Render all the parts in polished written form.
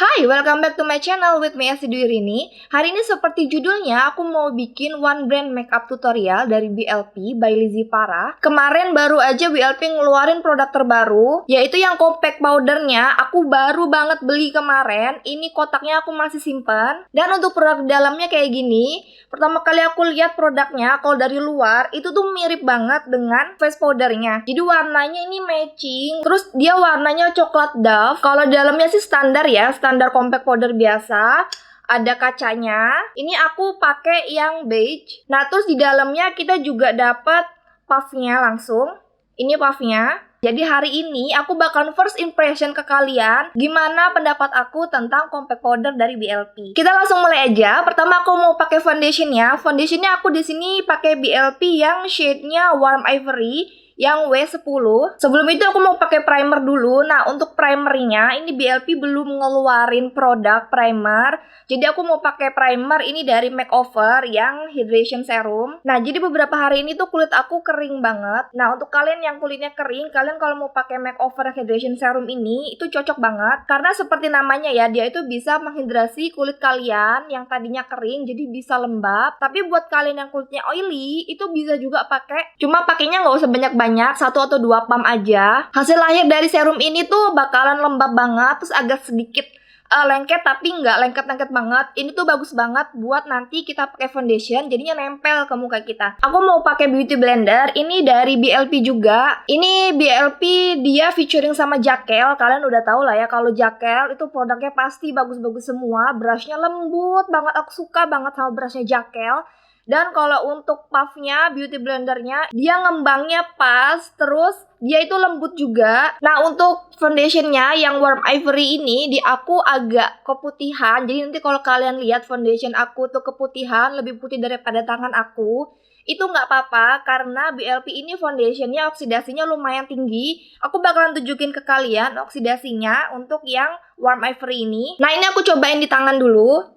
Hai, welcome back to my channel with me Esti Dwi Rini. Hari ini seperti judulnya, aku mau bikin one brand makeup tutorial dari BLP by Lizzy Farah. Kemarin baru aja BLP ngeluarin produk terbaru, yaitu yang compact powdernya. Aku baru banget beli kemarin. Ini kotaknya aku masih simpan. Dan untuk produk dalamnya kayak gini. Pertama kali aku lihat produknya, kalau dari luar itu tuh mirip banget dengan face powdernya. Jadi warnanya ini matching. Terus dia warnanya coklat dove. Kalau dalamnya sih standar ya, standar compact powder biasa. Ada kacanya. Ini aku pakai yang beige. Nah, terus di dalamnya kita juga dapat puffnya langsung. Ini puffnya. Jadi hari ini aku bakal first impression ke kalian gimana pendapat aku tentang compact powder dari BLP. Kita langsung mulai aja. Pertama aku mau pakai foundationnya. Foundationnya aku di sini pakai BLP yang shade-nya warm ivory yang W10. Sebelum itu aku mau pakai primer dulu. Nah, untuk primernya ini BLP belum ngeluarin produk primer. Jadi aku mau pakai primer ini dari Makeover yang hydration serum. Nah, jadi beberapa hari ini tuh kulit aku kering banget. Nah, untuk kalian yang kulitnya kering, kalian kalau mau pakai Makeover hydration serum ini itu cocok banget karena seperti namanya ya, dia itu bisa menghidrasi kulit kalian yang tadinya kering jadi bisa lembab. Tapi buat kalian yang kulitnya oily itu bisa juga pakai. Cuma pakainya nggak usah banyak-banyak, 1 atau 2 pump aja. Hasil akhir dari serum ini tuh bakalan lembab banget, terus agak sedikit lengket tapi nggak lengket-lengket banget. Ini tuh bagus banget buat nanti kita pakai foundation jadinya nempel ke muka kita. Aku mau pakai beauty blender ini dari BLP juga. Ini BLP dia featuring sama Jaquel. Kalian udah tahu lah ya kalau Jaquel itu produknya pasti bagus-bagus semua. Brushnya lembut banget, aku suka banget sama brushnya Jaquel. Dan kalau untuk puffnya, beauty blendernya, dia ngembangnya pas, terus dia itu lembut juga. Nah, untuk foundationnya yang warm ivory ini, di aku agak keputihan. Jadi nanti kalau kalian lihat foundation aku tuh keputihan, lebih putih daripada tangan aku, itu nggak apa-apa karena BLP ini foundationnya oksidasinya lumayan tinggi. Aku bakalan tunjukin ke kalian oksidasinya untuk yang warm ivory ini. Nah, ini aku cobain di tangan dulu.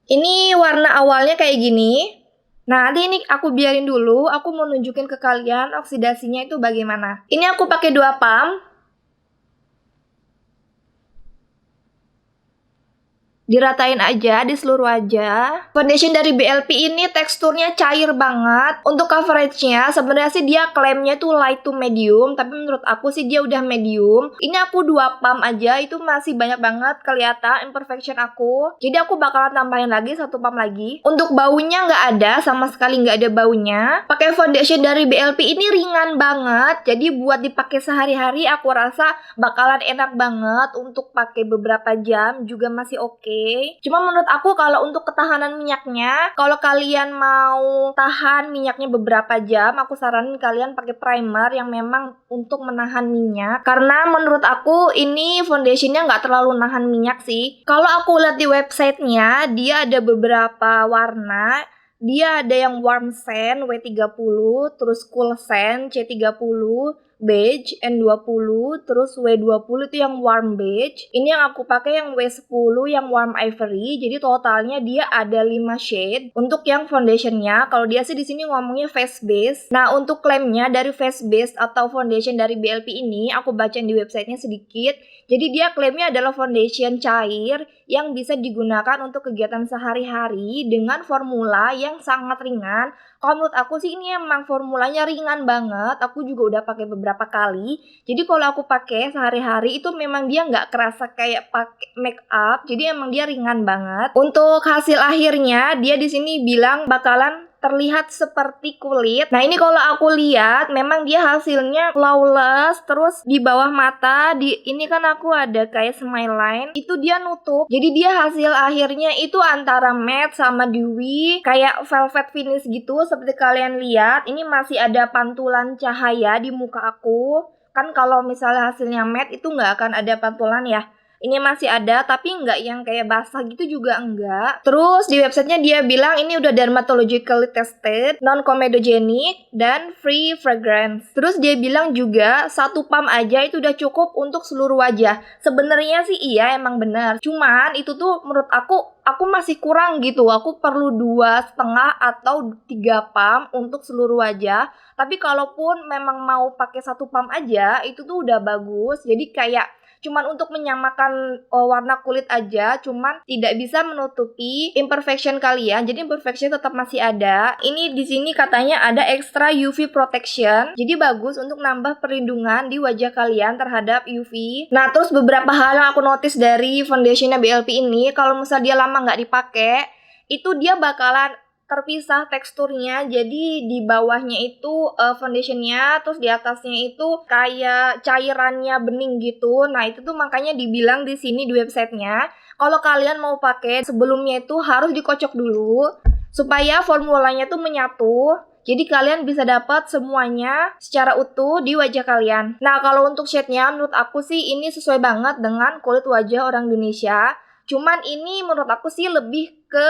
Ini warna awalnya kayak gini. Nah, nanti ini aku biarin dulu, aku mau nunjukin ke kalian oksidasinya itu bagaimana. Ini aku pakai 2 pump. Diratain aja di seluruh wajah. Foundation dari BLP ini teksturnya cair banget. Untuk coveragenya sebenarnya sih dia klaimnya tuh light to medium, tapi menurut aku sih dia udah medium. Ini aku 2 pump aja, itu masih banyak banget kelihatan imperfection aku. Jadi aku bakalan tambahin lagi 1 pump lagi. Untuk baunya nggak ada, sama sekali nggak ada baunya. Pakai foundation dari BLP ini ringan banget, jadi buat dipakai sehari-hari aku rasa bakalan enak banget. Untuk pakai beberapa jam juga masih oke. Cuma menurut aku kalau untuk ketahanan minyaknya, kalau kalian mau tahan minyaknya beberapa jam, aku saranin kalian pakai primer yang memang untuk menahan minyak. Karena menurut aku ini foundationnya nggak terlalu nahan minyak sih. Kalau aku lihat di websitenya, dia ada beberapa warna. Dia ada yang warm sand W30, terus cool sand C30, beige N20, terus W20 itu yang warm beige. Ini yang aku pakai yang W10 yang warm ivory. Jadi totalnya dia ada 5 shade. Untuk yang foundationnya, kalau dia sih di sini ngomongnya face base. Nah, untuk klaimnya dari face base atau foundation dari BLP ini, aku bacain di websitenya sedikit. Jadi dia klaimnya adalah foundation cair yang bisa digunakan untuk kegiatan sehari-hari dengan formula yang sangat ringan. Kalau menurut aku sih ini emang formulanya ringan banget. Aku juga udah pakai beberapa kali. Jadi kalau aku pakai sehari-hari itu memang dia nggak kerasa kayak pakai make up. Jadi emang dia ringan banget. Untuk hasil akhirnya dia di sini bilang bakalan terlihat seperti kulit. Nah, ini kalau aku lihat memang dia hasilnya flawless. Terus di bawah mata ini kan aku ada kayak smile line, itu dia nutup. Jadi dia hasil akhirnya itu antara matte sama dewy, kayak velvet finish gitu. Seperti kalian lihat, ini masih ada pantulan cahaya di muka aku. Kan kalau misalnya hasilnya matte itu nggak akan ada pantulan ya. Ini masih ada, tapi nggak yang kayak basah gitu juga enggak. Terus di websitenya dia bilang ini udah dermatologically tested, non-comedogenic, dan free fragrance. Terus dia bilang juga 1 pump aja itu udah cukup untuk seluruh wajah. Sebenarnya sih iya emang benar. Cuman itu tuh menurut aku masih kurang gitu. Aku perlu 2,5 atau 3 pump untuk seluruh wajah. Tapi kalaupun memang mau pakai 1 pump aja, itu tuh udah bagus. Jadi kayak cuman untuk menyamakan warna kulit aja, cuman tidak bisa menutupi imperfection kalian. Jadi imperfection tetap masih ada. Ini di sini katanya ada extra UV protection. Jadi bagus untuk nambah perlindungan di wajah kalian terhadap UV. Nah, terus beberapa hal yang aku notice dari foundationnya BLP ini, kalau misalnya dia lama nggak dipakai, itu dia bakalan terpisah teksturnya. Jadi di bawahnya itu foundationnya, terus di atasnya itu kayak cairannya bening gitu. Nah, itu tuh makanya dibilang di sini di websitenya, kalau kalian mau pakai sebelumnya itu harus dikocok dulu supaya formulanya tuh menyatu. Jadi kalian bisa dapat semuanya secara utuh di wajah kalian. Nah, kalau untuk shade-nya menurut aku sih ini sesuai banget dengan kulit wajah orang Indonesia. Cuman ini menurut aku sih lebih ke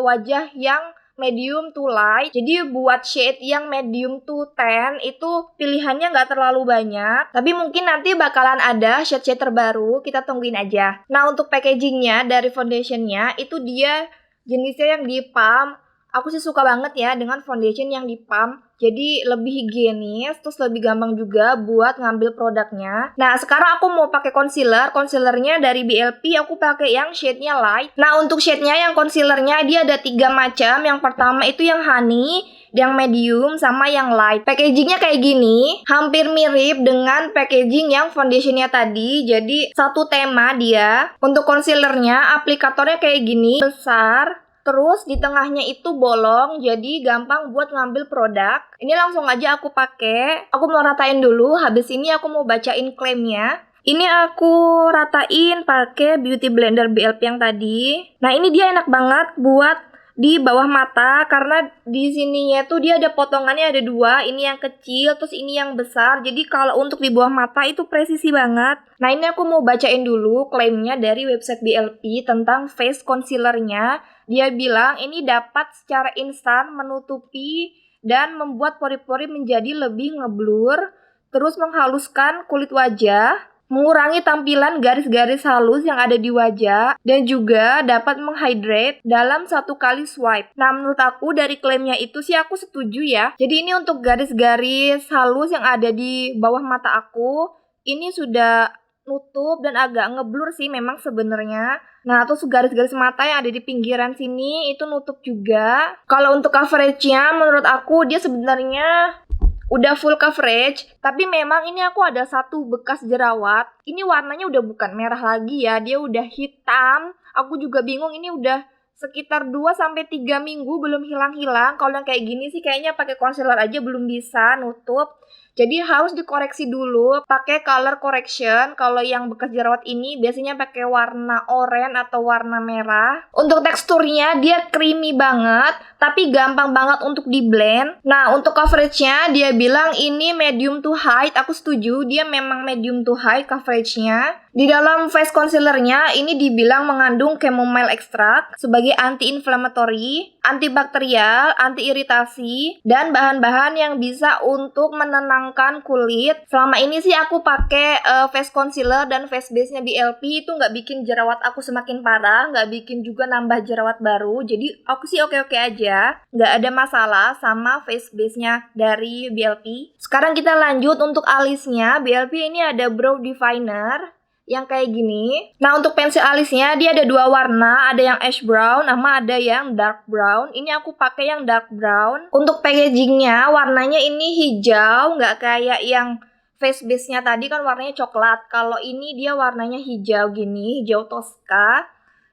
wajah yang medium to light. Jadi buat shade yang medium to tan itu pilihannya nggak terlalu banyak. Tapi mungkin nanti bakalan ada shade-shade terbaru, kita tungguin aja. Nah, untuk packagingnya dari foundationnya itu dia jenisnya yang di pump. Aku sih suka banget ya dengan foundation yang di pump. Jadi lebih higienis, terus lebih gampang juga buat ngambil produknya. Nah, sekarang aku mau pakai concealer. Concealernya dari BLP, aku pakai yang shade-nya light. Nah, untuk shade-nya yang concealernya dia ada 3 macam. Yang pertama itu yang honey, yang medium, sama yang light. Packagingnya kayak gini, hampir mirip dengan packaging yang foundationnya tadi. Jadi satu tema dia. Untuk concealernya, aplikatornya kayak gini, besar. Terus di tengahnya itu bolong, jadi gampang buat ngambil produk. Ini langsung aja aku pakai. Aku mau ratain dulu, habis ini aku mau bacain klaimnya. Ini aku ratain pakai beauty blender BLP yang tadi. Nah, ini dia enak banget buat di bawah mata, karena di sininya tuh dia ada potongannya, ada 2, ini yang kecil terus ini yang besar. Jadi kalau untuk di bawah mata itu presisi banget. Nah, ini aku mau bacain dulu klaimnya dari website BLP tentang face concealernya. Dia bilang ini dapat secara instan menutupi dan membuat pori-pori menjadi lebih ngeblur, terus menghaluskan kulit wajah, mengurangi tampilan garis-garis halus yang ada di wajah, dan juga dapat menghydrate dalam 1 kali swipe. Nah, menurut aku dari klaimnya itu sih aku setuju ya. Jadi ini untuk garis-garis halus yang ada di bawah mata aku, ini sudah nutup dan agak ngeblur sih memang sebenarnya. Nah, terus garis-garis mata yang ada di pinggiran sini itu nutup juga. Kalau untuk coveragenya menurut aku dia sebenarnya udah full coverage, tapi memang ini aku ada 1 bekas jerawat. Ini warnanya udah bukan merah lagi ya, dia udah hitam. Aku juga bingung, ini udah sekitar 2-3 minggu belum hilang-hilang. Kalau yang kayak gini sih kayaknya pakai concealer aja belum bisa nutup. Jadi harus dikoreksi dulu pakai color correction. Kalau yang bekas jerawat ini biasanya pakai warna oranye atau warna merah. Untuk teksturnya dia creamy banget, tapi gampang banget untuk di blend. Nah, untuk coveragenya dia bilang ini medium to high. Aku setuju, dia memang medium to high coveragenya. Di dalam face concealernya ini dibilang mengandung chamomile extract sebagai anti-inflammatory, antibakterial, anti-iritasi, dan bahan-bahan yang bisa untuk menenangkan kulit. Selama ini sih aku pakai face concealer dan face base-nya BLP itu nggak bikin jerawat aku semakin parah, nggak bikin juga nambah jerawat baru. Jadi aku sih oke-oke aja, nggak ada masalah sama face base-nya dari BLP. Sekarang kita lanjut untuk alisnya. BLP ini ada brow definer yang kayak gini. Nah, untuk pensil alisnya dia ada 2 warna, ada yang ash brown sama ada yang dark brown. Ini aku pakai yang dark brown. Untuk packagingnya warnanya ini hijau, nggak kayak yang face base-nya tadi kan warnanya coklat. Kalau ini dia warnanya hijau gini, hijau Tosca.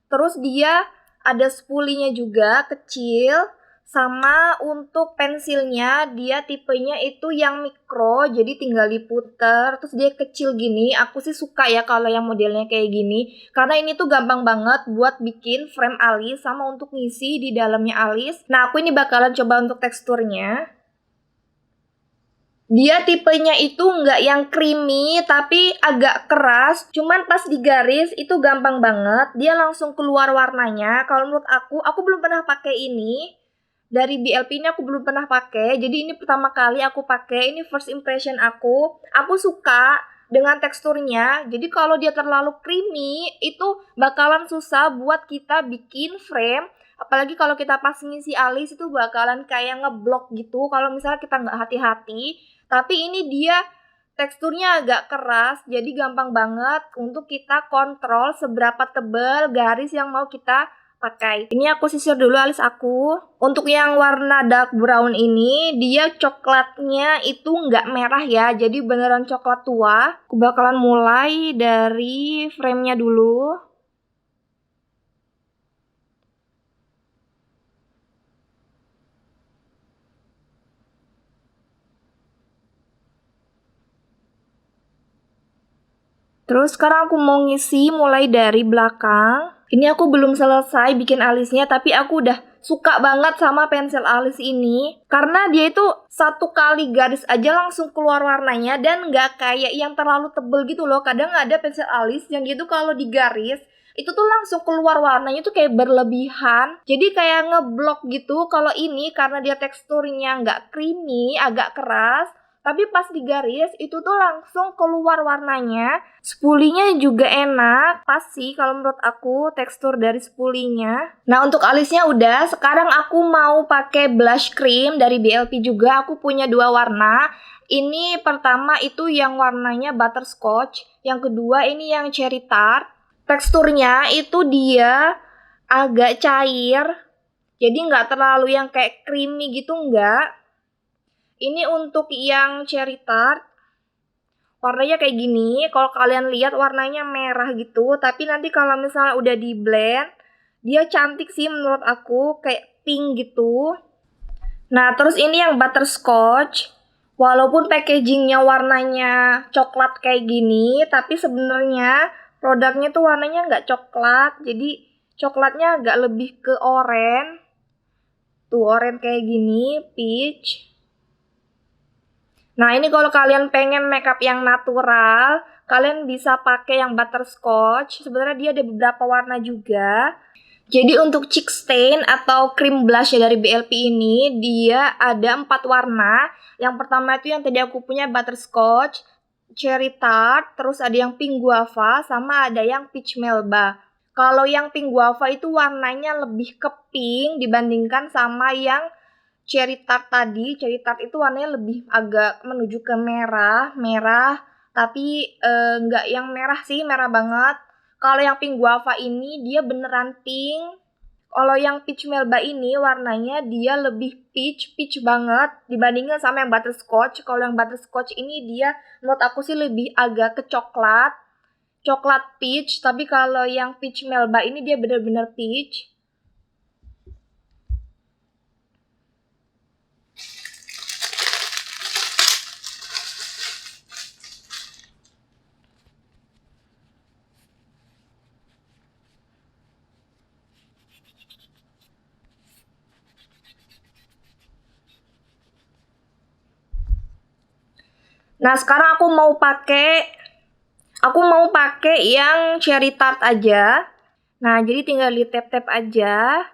Terus dia ada spulinya juga kecil. Sama untuk pensilnya dia tipenya itu yang mikro, jadi tinggal diputer, terus dia kecil gini. Aku sih suka ya kalau yang modelnya kayak gini, karena ini tuh gampang banget buat bikin frame alis sama untuk ngisi di dalamnya alis. Nah, aku ini bakalan coba untuk teksturnya. Dia tipenya itu nggak yang creamy tapi agak keras, cuman pas digaris itu gampang banget, dia langsung keluar warnanya. Kalau menurut aku belum pernah pakai ini. Dari BLP ini aku belum pernah pakai, jadi ini pertama kali aku pakai, ini first impression aku. Aku suka dengan teksturnya, jadi kalau dia terlalu creamy, itu bakalan susah buat kita bikin frame. Apalagi kalau kita pas ngisi alis itu bakalan kayak ngeblok gitu, kalau misalnya kita nggak hati-hati. Tapi ini dia Teksturnya agak keras, jadi gampang banget untuk kita kontrol seberapa tebal garis yang mau kita pakai. Ini aku sisir dulu alis aku. Untuk yang warna dark brown ini, dia coklatnya itu nggak merah ya, jadi beneran coklat tua. Aku bakalan mulai dari frame-nya dulu. Terus sekarang aku mau ngisi mulai dari belakang. Ini aku belum selesai bikin alisnya, tapi aku udah suka banget sama pensil alis ini. Karena dia itu satu kali garis aja langsung keluar warnanya dan nggak kayak yang terlalu tebel gitu loh. Kadang ada pensil alis yang dia tuh kalau digaris, itu tuh langsung keluar warnanya tuh kayak berlebihan. Jadi kayak ngeblok gitu. Kalau ini karena dia teksturnya nggak creamy, agak keras. Tapi pas digaris itu tuh langsung keluar warnanya. Spulinya juga enak, pas sih kalau menurut aku tekstur dari spulinya. Nah untuk alisnya udah, sekarang aku mau pakai blush cream dari BLP juga. Aku punya dua warna. Ini pertama itu yang warnanya butterscotch, yang kedua ini yang cherry tart. Teksturnya itu dia agak cair, jadi nggak terlalu yang kayak creamy gitu nggak. Ini untuk yang cherry tart, warnanya kayak gini. Kalau kalian lihat warnanya merah gitu, tapi nanti kalau misalnya udah di blend, dia cantik sih menurut aku, kayak pink gitu. Nah terus ini yang butterscotch, walaupun packagingnya warnanya coklat kayak gini, tapi sebenarnya produknya tuh warnanya nggak coklat, jadi coklatnya agak lebih ke oranye. Tuh oranye kayak gini, peach. Nah ini kalau kalian pengen makeup yang natural, kalian bisa pakai yang butterscotch. Sebenarnya dia ada beberapa warna juga. Jadi untuk cheek stain atau cream blush ya dari BLP ini, dia ada 4 warna. Yang pertama itu yang tadi aku punya butterscotch, cherry tart, terus ada yang pink guava, sama ada yang peach melba. Kalau yang pink guava itu warnanya lebih ke pink dibandingkan sama yang cherry tart tadi. Cherry tart itu warnanya lebih agak menuju ke merah, tapi nggak yang merah sih, merah banget. Kalau yang pink guava ini dia beneran pink. Kalau yang peach melba ini warnanya dia lebih peach banget dibandingkan sama yang butterscotch. Kalau yang butterscotch ini dia menurut aku sih lebih agak ke coklat peach, tapi kalau yang peach melba ini dia bener-bener peach. Nah, sekarang aku mau pakai yang cherry tart aja. Nah, jadi tinggal di tap-tap aja.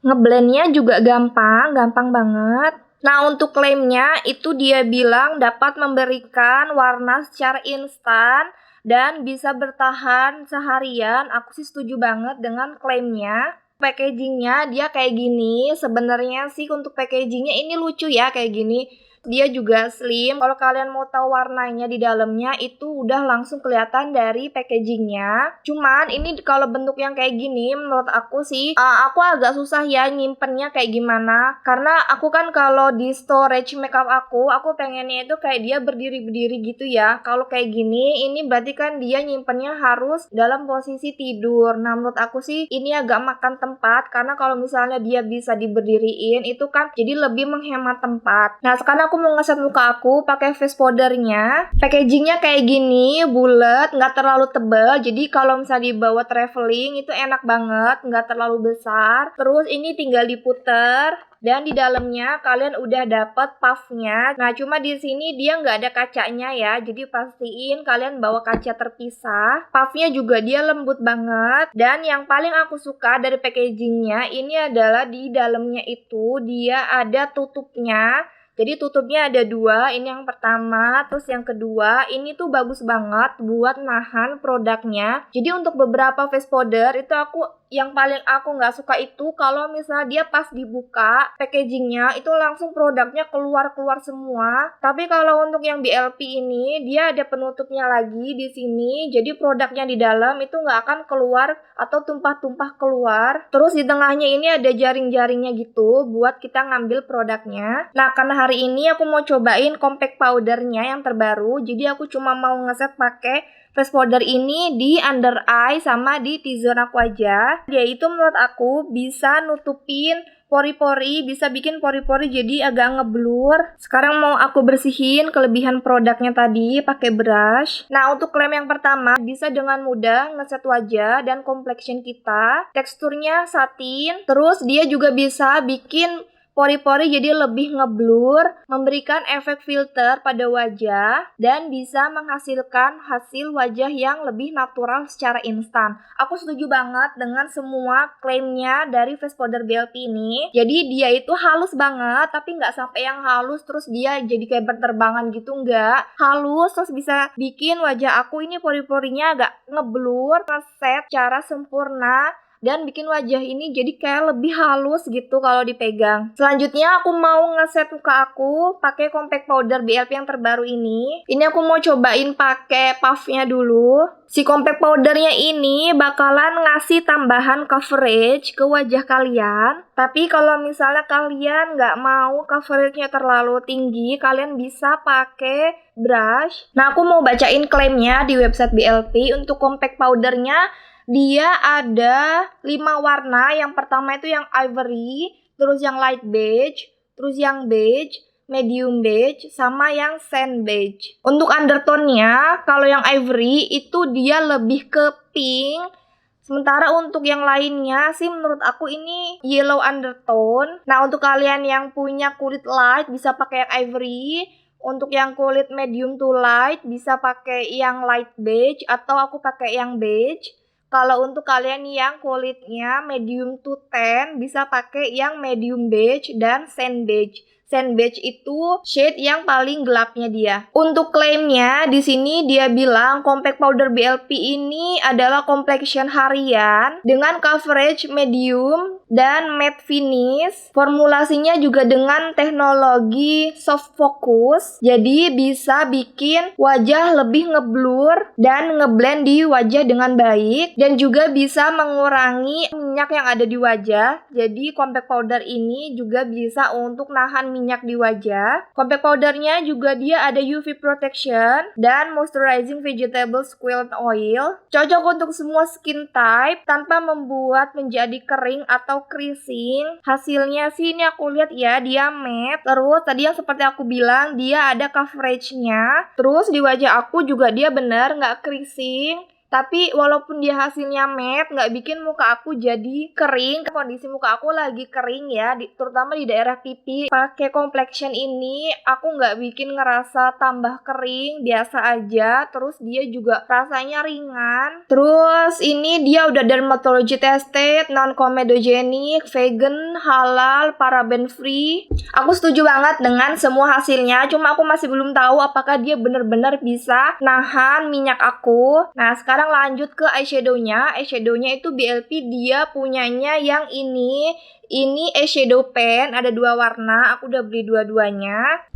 Ngeblendnya juga gampang banget. Nah, untuk klaimnya itu dia bilang dapat memberikan warna secara instan dan bisa bertahan seharian. Aku sih setuju banget dengan klaimnya. Packagingnya dia kayak gini. Sebenarnya sih untuk packagingnya ini lucu ya kayak gini. Dia juga slim. Kalau kalian mau tahu warnanya di dalamnya itu udah langsung kelihatan dari packagingnya. Cuman ini kalau bentuk yang kayak gini menurut aku sih aku agak susah ya nyimpennya kayak gimana. Karena aku kan kalau di storage makeup aku pengennya itu kayak dia berdiri-berdiri gitu ya. Kalau kayak gini ini berarti kan dia nyimpennya harus dalam posisi tidur. Nah menurut aku sih ini agak makan tempat, karena kalau misalnya dia bisa diberdiriin itu kan jadi lebih menghemat tempat. Nah sekarang aku mau ngeset muka aku pakai face powdernya. Packagingnya kayak gini, bulat, nggak terlalu tebal. Jadi kalau misalnya dibawa traveling itu enak banget, nggak terlalu besar. Terus ini tinggal diputer. Dan di dalamnya kalian udah dapet puffnya. Nah cuma di sini dia nggak ada kacanya ya, jadi pastiin kalian bawa kaca terpisah. Puffnya juga dia lembut banget. Dan yang paling aku suka dari packagingnya ini adalah di dalamnya itu dia ada tutupnya. Jadi tutupnya ada 2, ini yang pertama, terus yang kedua, ini tuh bagus banget buat nahan produknya. Jadi untuk beberapa face powder itu aku yang paling aku nggak suka itu kalau misalnya dia pas dibuka packagingnya itu langsung produknya keluar semua. Tapi kalau untuk yang BLP ini dia ada penutupnya lagi di sini, jadi produknya di dalam itu nggak akan keluar atau tumpah-tumpah keluar. Terus di tengahnya ini ada jaring-jaringnya gitu buat kita ngambil produknya. Nah, karena hari ini aku mau cobain compact powdernya yang terbaru, jadi aku cuma mau ngeset pakai face powder ini di under eye sama di T-zone aku aja. Dia itu menurut aku bisa nutupin pori-pori, bisa bikin pori-pori jadi agak ngeblur. Sekarang mau aku bersihin kelebihan produknya tadi pakai brush. Nah, untuk klaim yang pertama bisa dengan mudah ngeset wajah dan complexion kita. Teksturnya satin, terus dia juga bisa bikin pori-pori jadi lebih ngeblur, memberikan efek filter pada wajah, dan bisa menghasilkan hasil wajah yang lebih natural secara instan. Aku setuju banget dengan semua klaimnya dari face powder BLP ini. Jadi dia itu halus banget, tapi nggak sampai yang halus terus dia jadi kayak berterbangan gitu, nggak. Halus terus bisa bikin wajah aku ini pori-porinya agak ngeblur, ngeset secara sempurna, dan bikin wajah ini jadi kayak lebih halus gitu kalau dipegang. Selanjutnya aku mau ngeset muka aku pakai compact powder BLP yang terbaru ini. Ini aku mau cobain pakai puffnya dulu. Si compact powdernya ini bakalan ngasih tambahan coverage ke wajah kalian. Tapi kalau misalnya kalian nggak mau coveragenya terlalu tinggi, kalian bisa pakai brush. Nah, aku mau bacain klaimnya di website BLP. Untuk compact powdernya dia ada 5 warna. Yang pertama itu yang ivory, terus yang light beige, terus yang beige, medium beige, sama yang sand beige. Untuk undertone-nya, kalau yang ivory itu dia lebih ke pink. Sementara untuk yang lainnya sih menurut aku ini yellow undertone. Nah, untuk kalian yang punya kulit light bisa pakai yang ivory. Untuk yang kulit medium to light bisa pakai yang light beige atau aku pakai yang beige. Kalau untuk kalian yang kulitnya medium to tan bisa pakai yang medium beige dan sand beige. Sand beige itu shade yang paling gelapnya dia. Untuk klaimnya di sini dia bilang compact powder BLP ini adalah complexion harian dengan coverage medium dan matte finish. Formulasinya juga dengan teknologi soft focus. Jadi bisa bikin wajah lebih ngeblur dan ngeblend di wajah dengan baik, dan juga bisa mengurangi minyak yang ada di wajah. Jadi compact powder ini juga bisa untuk nahan minyak di wajah. Compact powdernya juga dia ada UV protection dan moisturizing vegetable squalene oil. Cocok untuk semua skin type tanpa membuat menjadi kering atau creasing. Hasilnya sih ini aku lihat ya, dia matte. Terus tadi yang seperti aku bilang dia ada coveragenya. Terus di wajah aku juga dia bener nggak creasing. Tapi walaupun dia hasilnya matte, nggak bikin muka aku jadi kering. Kondisi muka aku lagi kering ya, terutama di daerah pipi. Pakai complexion ini, aku nggak bikin ngerasa tambah kering, biasa aja. Terus dia juga rasanya ringan. Terus ini dia udah dermatology tested, non-comedogenic, vegan, halal, paraben free. Aku setuju banget dengan semua hasilnya, cuma aku masih belum tahu apakah dia bener-bener bisa nahan minyak aku. Nah, sekarang lanjut ke eyeshadownya. Eyeshadownya itu BLP dia punyanya yang ini. Ini eyeshadow pen, ada 2 warna. Aku udah beli dua-duanya.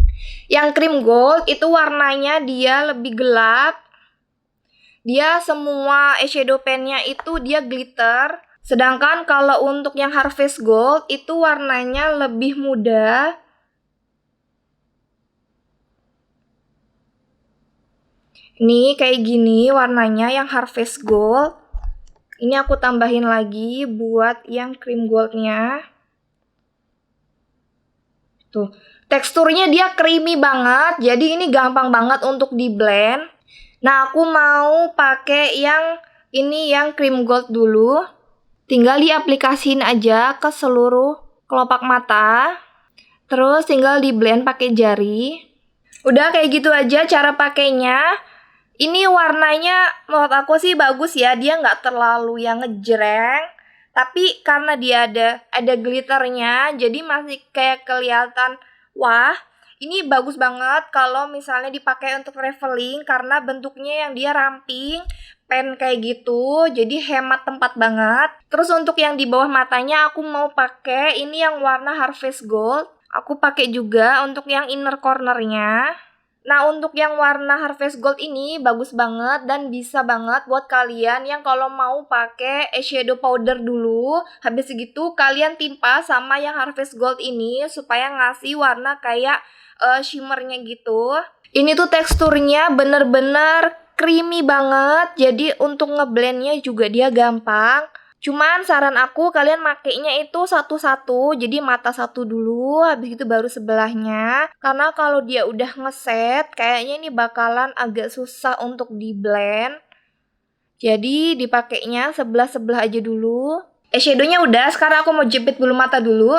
Yang cream gold itu warnanya dia lebih gelap. Dia semua eyeshadow pennya itu dia glitter. Sedangkan kalau untuk yang harvest gold itu warnanya lebih muda. Nih kayak gini warnanya yang harvest gold. Ini aku tambahin lagi buat yang cream goldnya. Tuh, teksturnya dia creamy banget. Jadi ini gampang banget untuk di blend. Nah, aku mau pakai yang ini yang cream gold dulu. Tinggal diaplikasiin aja ke seluruh kelopak mata. Terus tinggal di blend pakai jari. Udah kayak gitu aja cara pakainya. Ini warnanya menurut aku sih bagus ya, dia nggak terlalu yang ngejreng. Tapi karena dia ada glitternya, jadi masih kayak kelihatan, wah Ini bagus banget kalau misalnya dipakai untuk traveling karena bentuknya yang dia ramping, pen kayak gitu, jadi hemat tempat banget. Terus untuk yang di bawah matanya aku mau pakai ini yang warna Harvest Gold. Aku pakai juga untuk yang inner cornernya. Nah, untuk yang warna Harvest Gold ini bagus banget dan bisa banget buat kalian yang kalau mau pakai eyeshadow powder dulu, habis segitu kalian timpa sama yang Harvest Gold ini supaya ngasih warna kayak shimmernya gitu. Ini tuh teksturnya bener-bener creamy banget, jadi untuk ngeblendnya juga dia gampang. Cuman saran aku kalian makainya itu satu-satu, jadi mata satu dulu, habis itu baru sebelahnya. Karena kalau dia udah ngeset, kayaknya ini bakalan agak susah untuk di blend. Jadi dipakainya sebelah-sebelah aja dulu. Eyeshadownya udah, sekarang aku mau jepit bulu mata dulu.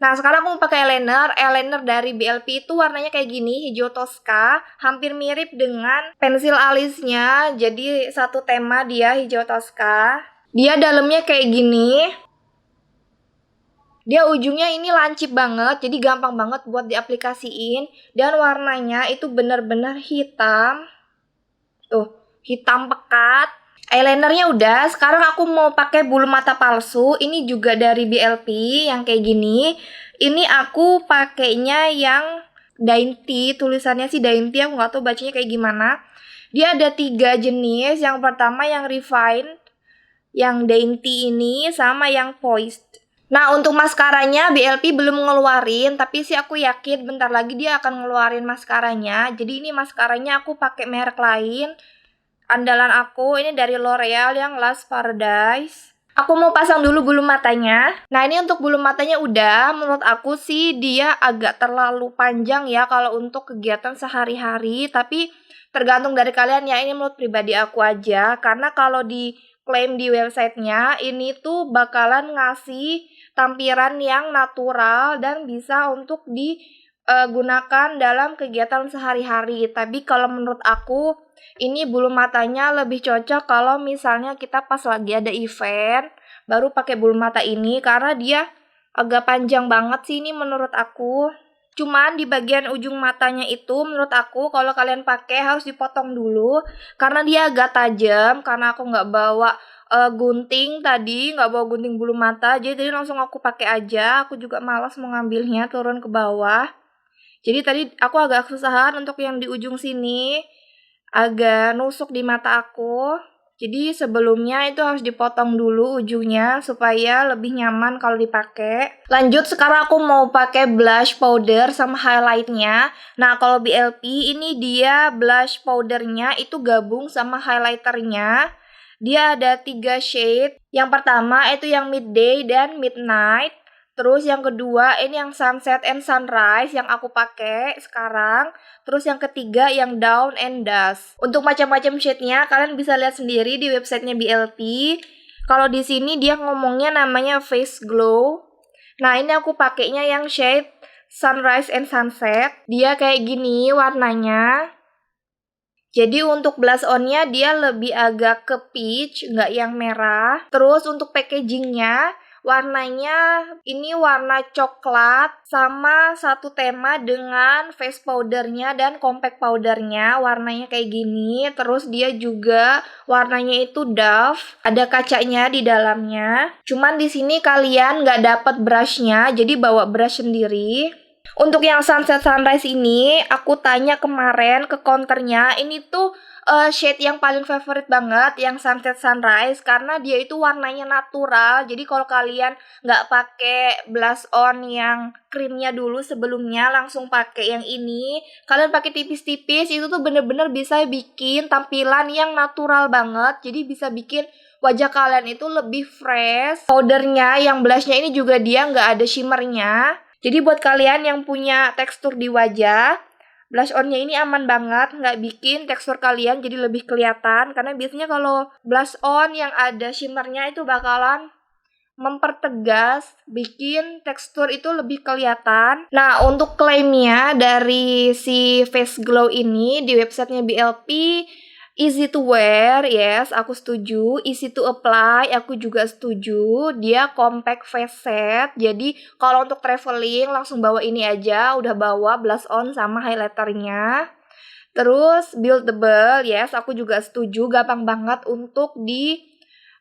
Nah, sekarang aku mau pakai eyeliner. Eyeliner dari BLP itu warnanya kayak gini, hijau Tosca. Hampir mirip dengan pensil alisnya. Jadi satu tema dia hijau Tosca. Dia dalamnya kayak gini. Dia ujungnya ini lancip banget, jadi gampang banget buat diaplikasiin. Dan warnanya itu benar-benar hitam. Tuh, hitam pekat. Eyelinernya udah, sekarang aku mau pakai bulu mata palsu. Ini juga dari BLP yang kayak gini. Ini aku pakainya yang Dainty, tulisannya sih Dainty, aku nggak tahu bacanya kayak gimana. Dia ada 3 jenis. Yang pertama yang Refined, yang Dainty ini, sama yang Poised. Nah, untuk maskaranya BLP belum ngeluarin, tapi sih aku yakin bentar lagi dia akan ngeluarin maskaranya. Jadi ini maskaranya aku pakai merek lain. Andalan aku ini dari L'Oreal yang Last Paradise. Aku mau pasang dulu bulu matanya. Nah, ini untuk bulu matanya udah. Menurut aku sih dia agak terlalu panjang ya kalau untuk kegiatan sehari-hari. Tapi tergantung dari kalian ya, ini menurut pribadi aku aja. Karena kalau diklaim di websitenya, ini tuh bakalan ngasih tampilan yang natural dan bisa untuk digunakan dalam kegiatan sehari-hari. Tapi kalau menurut aku, ini bulu matanya lebih cocok kalau misalnya kita pas lagi ada event, baru pakai bulu mata ini karena dia agak panjang banget sih ini menurut aku. Cuman di bagian ujung matanya itu menurut aku kalau kalian pakai harus dipotong dulu karena dia agak tajam, karena aku nggak bawa gunting tadi, nggak bawa gunting bulu mata, jadi tadi langsung aku pakai aja. Aku juga malas mau ngambilnya turun ke bawah. Jadi tadi aku agak kesusahan untuk yang di ujung sini, agak nusuk di mata aku. Jadi sebelumnya itu harus dipotong dulu ujungnya supaya lebih nyaman kalau dipakai. Lanjut, sekarang aku mau pakai blush powder sama highlightnya. Nah, kalau BLP ini dia blush powdernya itu gabung sama highlighternya. Dia ada 3 shade. Yang pertama itu yang midday dan midnight. Terus yang kedua ini yang sunset and sunrise yang aku pakai sekarang. Terus yang ketiga yang dawn and dusk. Untuk macam-macam shade-nya kalian bisa lihat sendiri di websitenya BLP. Kalau di sini dia ngomongnya namanya face glow. Nah, ini aku pakainya yang shade sunrise and sunset. Dia kayak gini warnanya. Jadi untuk blush on-nya dia lebih agak ke peach, nggak yang merah. Terus untuk packagingnya, warnanya ini warna coklat sama satu tema dengan face powdernya dan compact powdernya. Warnanya kayak gini. Terus dia juga warnanya itu Dove. Ada kacanya di dalamnya. Cuman di sini kalian nggak dapat brushnya, jadi bawa brush sendiri. Untuk yang sunset sunrise ini, aku tanya kemarin ke counternya, ini tuh shade yang paling favorit banget, yang sunset sunrise, karena dia itu warnanya natural. Jadi kalau kalian nggak pakai blush on yang krimnya dulu sebelumnya, langsung pakai yang ini, kalian pakai tipis-tipis, itu tuh bener-bener bisa bikin tampilan yang natural banget. Jadi bisa bikin wajah kalian itu lebih fresh. Powdernya, yang blushnya ini juga dia nggak ada shimmernya. Jadi buat kalian yang punya tekstur di wajah, blush on-nya ini aman banget, nggak bikin tekstur kalian jadi lebih kelihatan. Karena biasanya kalau blush on yang ada shimmernya itu bakalan mempertegas, bikin tekstur itu lebih kelihatan. Nah, untuk klaimnya dari si face glow ini di websitenya BLP, Easy to wear, yes, aku setuju. Easy to apply, aku juga setuju. Dia compact face set, jadi kalau untuk traveling langsung bawa ini aja, udah bawa blush on sama highlighternya. Terus buildable, yes, aku juga setuju. Gampang banget untuk di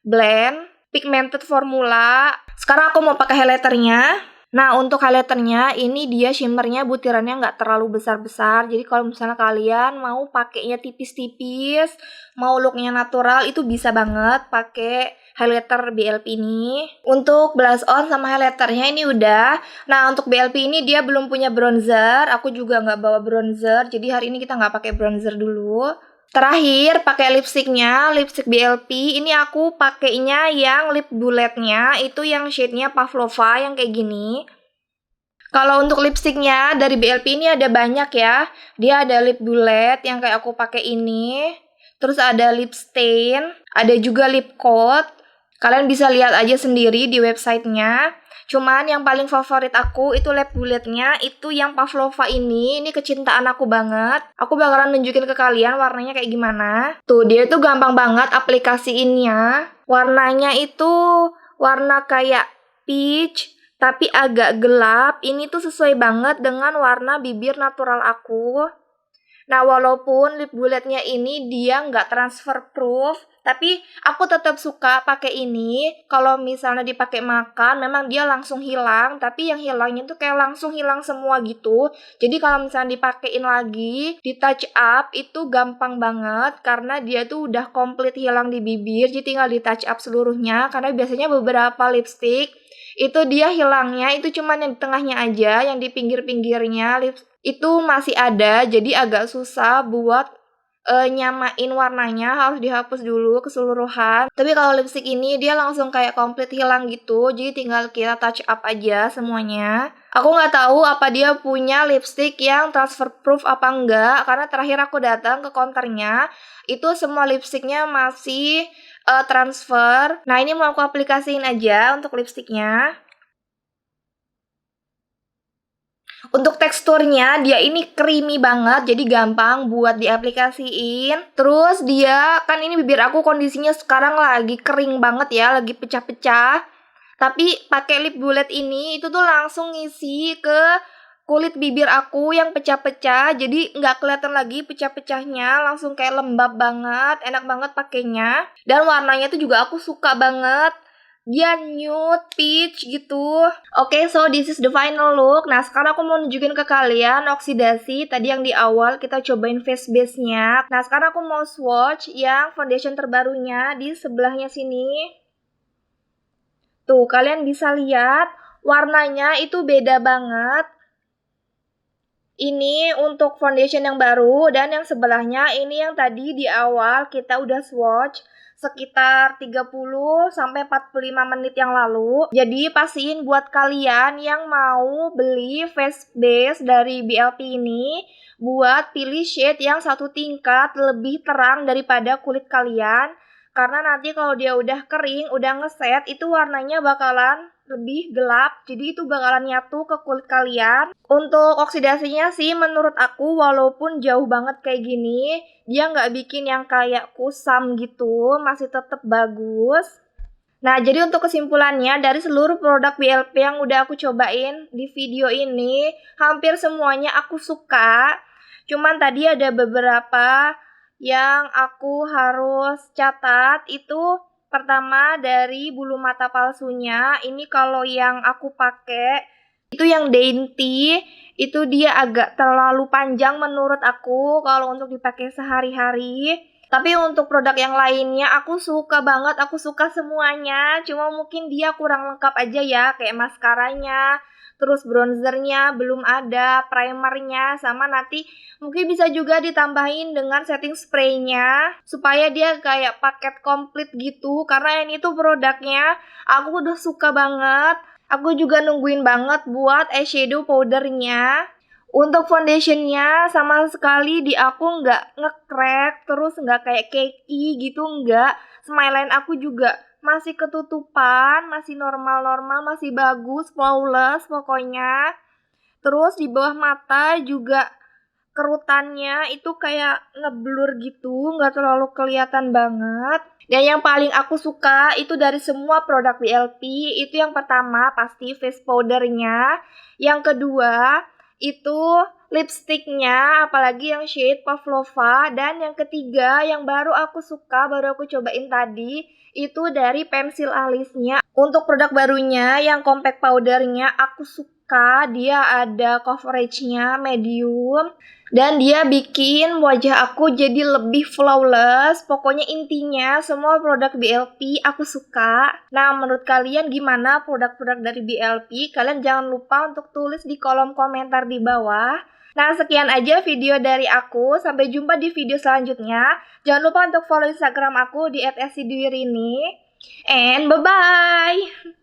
blend. Pigmented formula. Sekarang aku mau pakai highlighternya. Nah, untuk highlighternya ini dia shimmernya butirannya nggak terlalu besar-besar. Jadi kalau misalnya kalian mau pakainya tipis-tipis, mau looknya natural, itu bisa banget pakai highlighter BLP ini. Untuk blush on sama highlighternya ini udah. Nah, untuk BLP ini dia belum punya bronzer. Aku juga nggak bawa bronzer. Jadi hari ini kita nggak pakai bronzer dulu. Terakhir pakai lipstiknya, lipstik BLP. Ini aku pakainya yang lip bulletnya, itu yang shade-nya Pavlova yang kayak gini. Kalau untuk lipstiknya dari BLP ini ada banyak ya. Dia ada lip bullet yang kayak aku pakai ini. Terus ada lip stain, ada juga lip coat. Kalian bisa lihat aja sendiri di websitenya. Cuman yang paling favorit aku itu lip bulletnya, itu yang Pavlova ini kecintaan aku banget. Aku bakalan nunjukin ke kalian warnanya kayak gimana. Tuh, dia itu gampang banget aplikasiinnya. Warnanya itu warna kayak peach, tapi agak gelap. Ini tuh sesuai banget dengan warna bibir natural aku. Nah, walaupun lip bulletnya ini dia nggak transfer proof, tapi aku tetap suka pakai ini. Kalau misalnya dipakai makan, memang dia langsung hilang, tapi yang hilangnya tuh kayak langsung hilang semua gitu. Jadi kalau misalnya dipakein lagi, di touch up itu gampang banget karena dia tuh udah komplit hilang di bibir, jadi tinggal di touch up seluruhnya. Karena biasanya beberapa lipstick itu dia hilangnya itu cuman yang di tengahnya aja, yang di pinggir-pinggirnya itu masih ada, jadi agak susah buat nyamain warnanya, harus dihapus dulu keseluruhan. Tapi kalau lipstick ini dia langsung kayak komplit hilang gitu, jadi tinggal kita touch up aja semuanya. Aku nggak tahu apa dia punya lipstick yang transfer proof apa enggak, karena terakhir aku datang ke counternya, itu semua lipsticknya masih transfer. Nah, ini mau aku aplikasiin aja untuk lipsticknya. Untuk teksturnya dia ini creamy banget, jadi gampang buat diaplikasiin. Terus dia kan ini bibir aku kondisinya sekarang lagi kering banget ya, lagi pecah-pecah. Tapi pakai lip bullet ini itu tuh langsung ngisi ke kulit bibir aku yang pecah-pecah, jadi nggak kelihatan lagi pecah-pecahnya, langsung kayak lembab banget, enak banget pakainya. Dan warnanya tuh juga aku suka banget. Dia nude peach gitu. Oke, so this is the final look. Nah, sekarang aku mau nunjukin ke kalian oksidasi. Tadi yang di awal kita cobain face base-nya. Nah, sekarang aku mau swatch yang foundation terbarunya di sebelahnya sini. Tuh, kalian bisa lihat warnanya itu beda banget. Ini untuk foundation yang baru, dan yang sebelahnya ini yang tadi di awal kita udah swatch sekitar 30-45 menit yang lalu. Jadi pastiin buat kalian yang mau beli face base dari BLP ini, buat pilih shade yang satu tingkat lebih terang daripada kulit kalian. Karena nanti kalau dia udah kering, udah ngeset, itu warnanya bakalan lebih gelap, jadi itu bakalan nyatu ke kulit kalian. Untuk oksidasinya sih menurut aku walaupun jauh banget kayak gini, dia nggak bikin yang kayak kusam gitu, masih tetap bagus. Nah, jadi untuk kesimpulannya dari seluruh produk BLP yang udah aku cobain di video ini, hampir semuanya aku suka. Cuman tadi ada beberapa yang aku harus catat, itu pertama dari bulu mata palsunya. Ini kalau yang aku pakai itu yang dainty, itu dia agak terlalu panjang menurut aku kalau untuk dipakai sehari-hari. Tapi untuk produk yang lainnya aku suka banget, aku suka semuanya. Cuma mungkin dia kurang lengkap aja ya, kayak maskaranya, terus bronzernya belum ada, primernya, sama nanti mungkin bisa juga ditambahin dengan setting spraynya supaya dia kayak paket komplit gitu. Karena ini tuh produknya aku udah suka banget. Aku juga nungguin banget buat eyeshadow powdernya. Untuk foundationnya sama sekali di aku nggak nge-crack, terus nggak kayak cakey gitu, nggak. Smile line aku juga masih ketutupan, masih normal-normal, masih bagus, flawless pokoknya. Terus di bawah mata juga kerutannya itu kayak ngeblur gitu, nggak terlalu kelihatan banget. Dan yang paling aku suka itu dari semua produk BLP, itu yang pertama pasti face powdernya, yang kedua itu lipstiknya, apalagi yang shade Pavlova, dan yang ketiga yang baru aku suka, baru aku cobain tadi, itu dari pensil alisnya. Untuk produk barunya yang compact powdernya aku suka, dia ada coveragenya medium, dan dia bikin wajah aku jadi lebih flawless. Pokoknya intinya semua produk BLP aku suka. Nah, menurut kalian gimana produk-produk dari BLP? Kalian jangan lupa untuk tulis di kolom komentar di bawah. Nah, sekian aja video dari aku. Sampai jumpa di video selanjutnya. Jangan lupa untuk follow Instagram aku di @esiduirini. And bye-bye!